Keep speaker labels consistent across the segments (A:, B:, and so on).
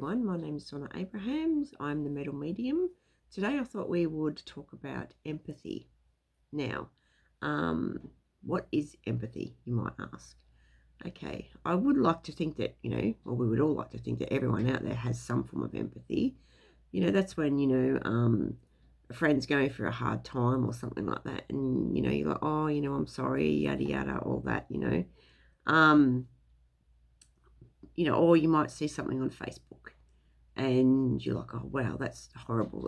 A: everyone, my name is Donna Abrahams. I'm the Metal Medium. Today I thought we would talk about empathy. Now, what is empathy, you might ask? Okay, I would like to think that, or we would all like to think that everyone out there has some form of empathy. That's when, a friend's going through a hard time or something like that, and, you're like, oh, I'm sorry, yada, yada, all that, Um, or you might see something on Facebook and you're like, oh, wow, that's horrible.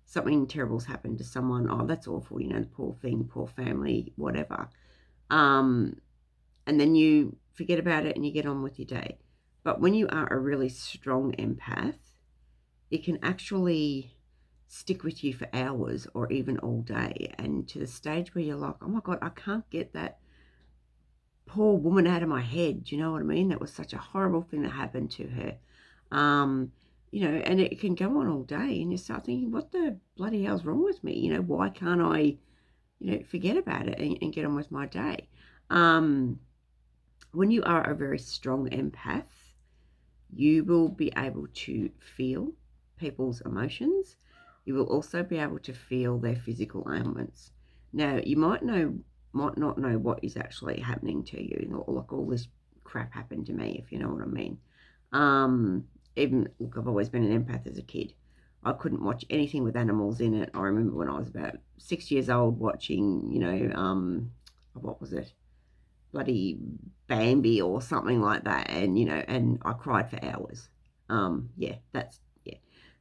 A: Something terrible's happened to someone. Oh, that's awful. The poor thing, poor family, whatever. And then you forget about it and you get on with your day. But when you are a really strong empath, it can actually stick with you for hours or even all day, and to the stage where you're like, oh my God, I can't get that poor woman out of my head. Do you know what I mean? That was such a horrible thing that happened to her. And it can go on all day, and you start thinking, what the bloody hell's wrong with me? Why can't I, forget about it and get on with my day? When you are a very strong empath, you will be able to feel people's emotions. You will also be able to feel their physical ailments. Now, you might not know what is actually happening to you. Like, all this crap happened to me, if you know what I mean. Even, look, I've always been an empath as a kid. I couldn't watch anything with animals in it. I remember when I was about 6 years old watching, what was it? Bloody Bambi or something like that. And I cried for hours.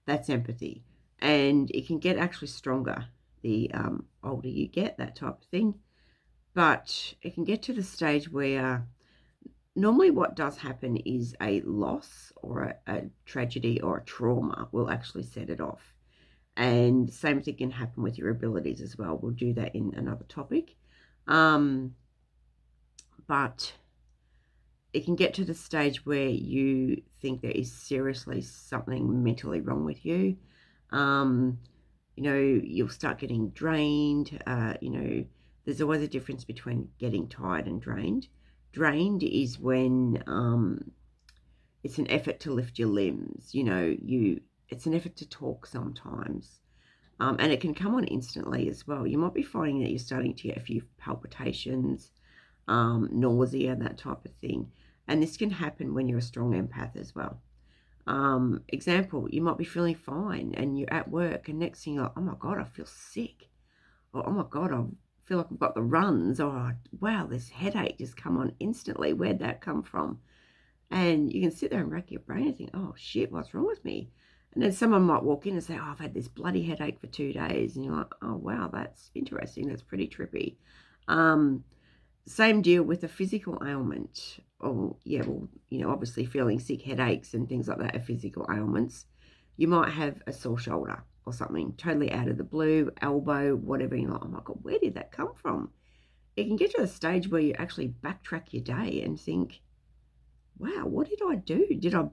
A: That's empathy. And it can get actually stronger the older you get, that type of thing. But it can get to the stage where normally what does happen is a loss or a tragedy or a trauma will actually set it off. And same thing can happen with your abilities as well. We'll do that in another topic. But it can get to the stage where you think there is seriously something mentally wrong with you. You'll start getting drained. There's always a difference between getting tired and drained. Drained is when it's an effort to lift your limbs. It's an effort to talk sometimes. And it can come on instantly as well. You might be finding that you're starting to get a few palpitations, nausea, that type of thing. And this can happen when you're a strong empath as well. Example, you might be feeling fine and you're at work, and next thing you're like, oh my God, I feel sick. Or, oh my God, I feel like I've got the runs. Or, wow, this headache just come on instantly. Where'd that come from? And you can sit there and rack your brain and think, oh shit, what's wrong with me? And then someone might walk in and say, oh, I've had this bloody headache for 2 days. And you're like, oh wow, that's interesting. That's pretty trippy. Same deal with a physical ailment. Obviously feeling sick, headaches and things like that are physical ailments. You might have a sore shoulder or something totally out of the blue, elbow, whatever. You're like, oh my God, where did that come from? It can get to a stage where you actually backtrack your day and think, wow, what did I do? Did I,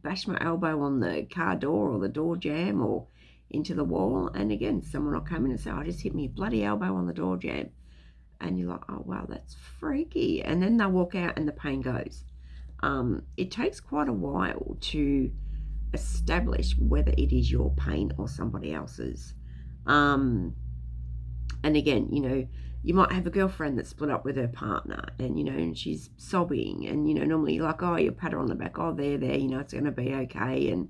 A: bash my elbow on the car door or the door jamb or into the wall? And again, someone will come in and say, I just hit my bloody elbow on the door jamb. And you're like, oh, wow, that's freaky. And then they'll walk out and the pain goes. It takes quite a while to establish whether it is your pain or somebody else's. And again, you might have a girlfriend that's split up with her partner and, and she's sobbing. And, normally you're like, oh, you pat her on the back. Oh, there, it's going to be okay. And,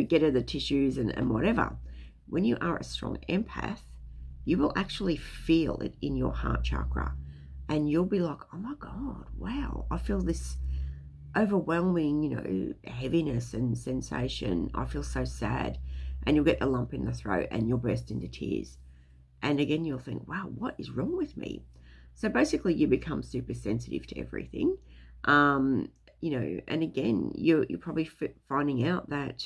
A: get her the tissues and whatever. When you are a strong empath, you will actually feel it in your heart chakra, and you'll be like, oh my God, wow, I feel this overwhelming, heaviness and sensation. I feel so sad. And you'll get a lump in the throat and you'll burst into tears. And again, you'll think, wow, what is wrong with me? So basically you become super sensitive to everything. And again, you're probably finding out that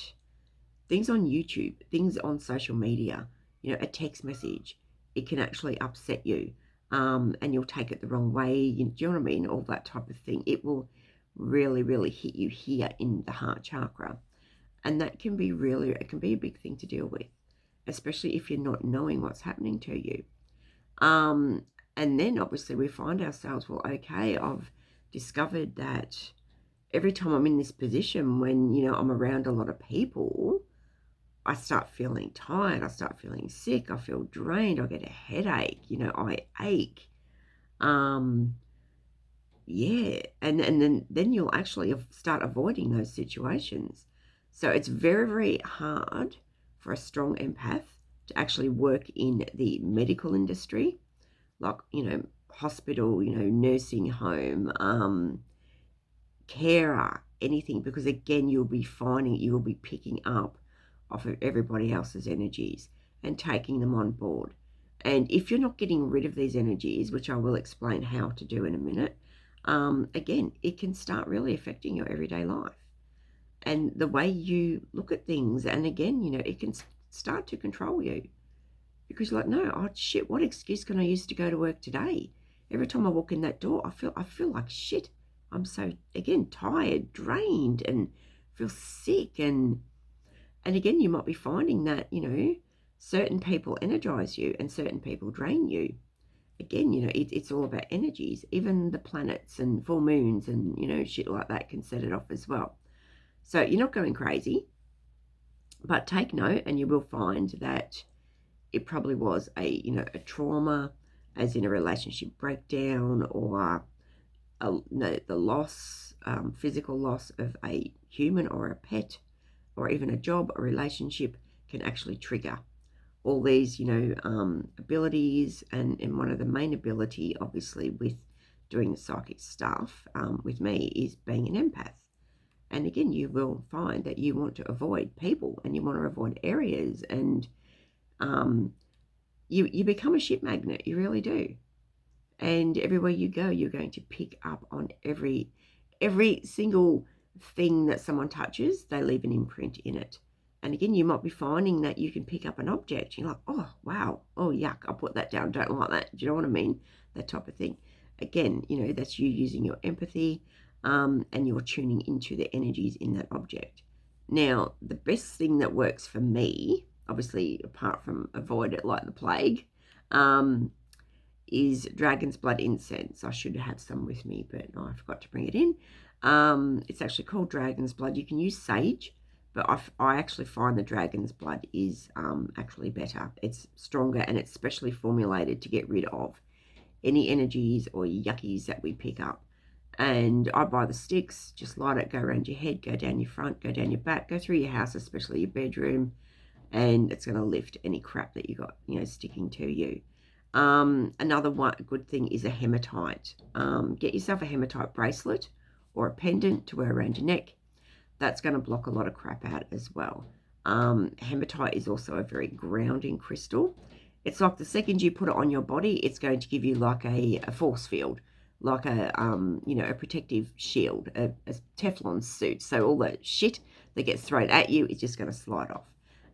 A: things on YouTube, things on social media, a text message, it can actually upset you, and you'll take it the wrong way. Do you know what I mean? All that type of thing. It will really, really hit you here in the heart chakra. And that can be it can be a big thing to deal with, especially if you're not knowing what's happening to you. And then obviously we find ourselves, well, okay, I've discovered that, every time I'm in this position when, you know, I'm around a lot of people, I start feeling tired, I start feeling sick, I feel drained, I get a headache, you know, I ache. Um, yeah, and then you'll actually start avoiding those situations. So it's very, very hard for a strong empath to actually work in the medical industry, like, you know, hospital, you know, nursing home, carer, anything, because again, you'll be finding you will be picking up off of everybody else's energies and taking them on board. And if you're not getting rid of these energies, which I will explain how to do in a minute, again, it can start really affecting your everyday life and the way you look at things. And again, you know, it can start to control you because you're like, no, oh shit, what excuse can I use to go to work today? Every time I walk in that door, I feel like shit. I'm so, again, tired, drained, and feel sick. And again, you might be finding that, you know, certain people energize you and certain people drain you. Again, you know, it's all about energies. Even the planets and full moons and, you know, shit like that can set it off as well. So you're not going crazy, but take note and you will find that it probably was a, you know, a trauma, as in a relationship breakdown or no, the loss, physical loss of a human or a pet or even a job or relationship can actually trigger all these, you know, abilities. And one of the main ability, obviously, with doing the psychic stuff with me is being an empath. And again, you will find that you want to avoid people and you want to avoid areas and you become a ship magnet. You really do. And everywhere you go, you're going to pick up on every single thing that someone touches. They leave an imprint in it. And again, you might be finding that you can pick up an object. You're like, oh, wow. Oh, yuck. I'll put that down. Don't like that. Do you know what I mean? That type of thing. Again, you know, that's you using your empathy and you're tuning into the energies in that object. Now, the best thing that works for me, obviously, apart from avoid it like the plague, is Dragon's Blood incense. I should have some with me, but I forgot to bring it in. It's actually called Dragon's Blood. You can use sage, but I actually find the Dragon's Blood is actually better. It's stronger and it's specially formulated to get rid of any energies or yuckies that we pick up. And I buy the sticks, just light it, go around your head, go down your front, go down your back, go through your house, especially your bedroom, and it's going to lift any crap that you got, you know, sticking to you. Another good thing is a hematite. Get yourself a hematite bracelet or a pendant to wear around your neck. That's going to block a lot of crap out as well. Hematite is also a very grounding crystal. It's like the second you put it on your body, it's going to give you like a force field, like a you know, a protective shield, a Teflon suit. So all the shit that gets thrown at you is just going to slide off,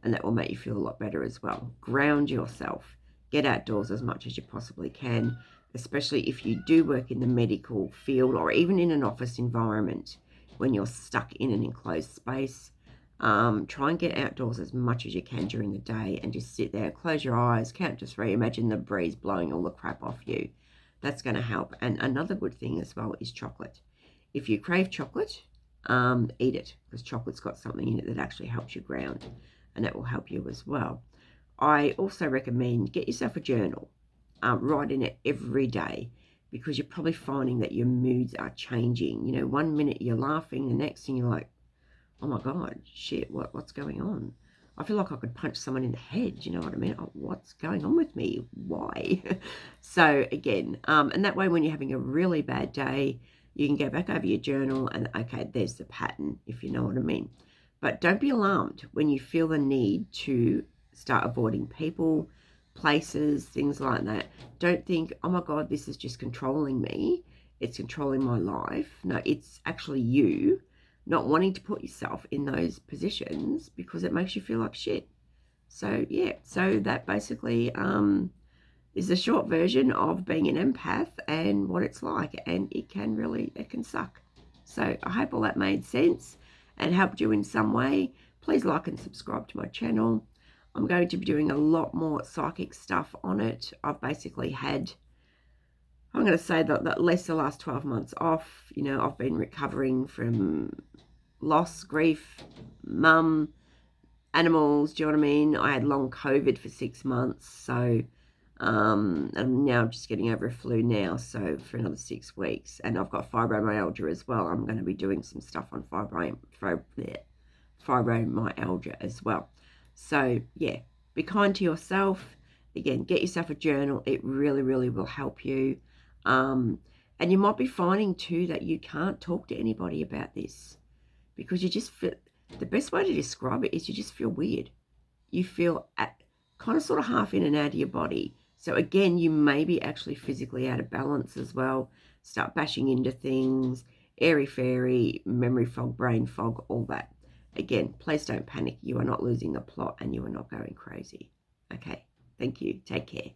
A: and that will make you feel a lot better as well. Ground yourself. Get outdoors as much as you possibly can, especially if you do work in the medical field or even in an office environment when you're stuck in an enclosed space. Try and get outdoors as much as you can during the day and just sit there, close your eyes, count to 3, imagine the breeze blowing all the crap off you. That's going to help. And another good thing as well is chocolate. If you crave chocolate, eat it, because chocolate's got something in it that actually helps you ground, and that will help you as well. I also recommend get yourself a journal. Write in it every day, because you're probably finding that your moods are changing. You know, one minute you're laughing, the next thing you're like, oh my God, shit, what's going on? I feel like I could punch someone in the head. You know what I mean? Oh, what's going on with me? Why? So again, and that way when you're having a really bad day, you can go back over your journal and, okay, there's the pattern, if you know what I mean. But don't be alarmed when you feel the need to start avoiding people, places, things like that. Don't think, oh my God, this is just controlling me. It's controlling my life. No, it's actually you not wanting to put yourself in those positions because it makes you feel like shit. So yeah, so that basically is a short version of being an empath and what it's like, and it can suck. So I hope all that made sense and helped you in some way. Please like and subscribe to my channel. I'm going to be doing a lot more psychic stuff on it. I've basically had I'm going to say that less the last 12 months off. You know, I've been recovering from loss, grief, mum, animals. Do you know what I mean? I had long COVID for 6 months, so I'm now just getting over a flu now, so for another 6 weeks. And I've got fibromyalgia as well. I'm going to be doing some stuff on fibromyalgia as well. So yeah, be kind to yourself. Again, get yourself a journal. It really, really will help you. And you might be finding too that you can't talk to anybody about this because you just feel, the best way to describe it is you just feel weird. You feel kind of sort of half in and out of your body. So again, you may be actually physically out of balance as well. Start bashing into things, airy-fairy, memory fog, brain fog, all that. Again, please don't panic. You are not losing the plot and you are not going crazy. Okay, thank you. Take care.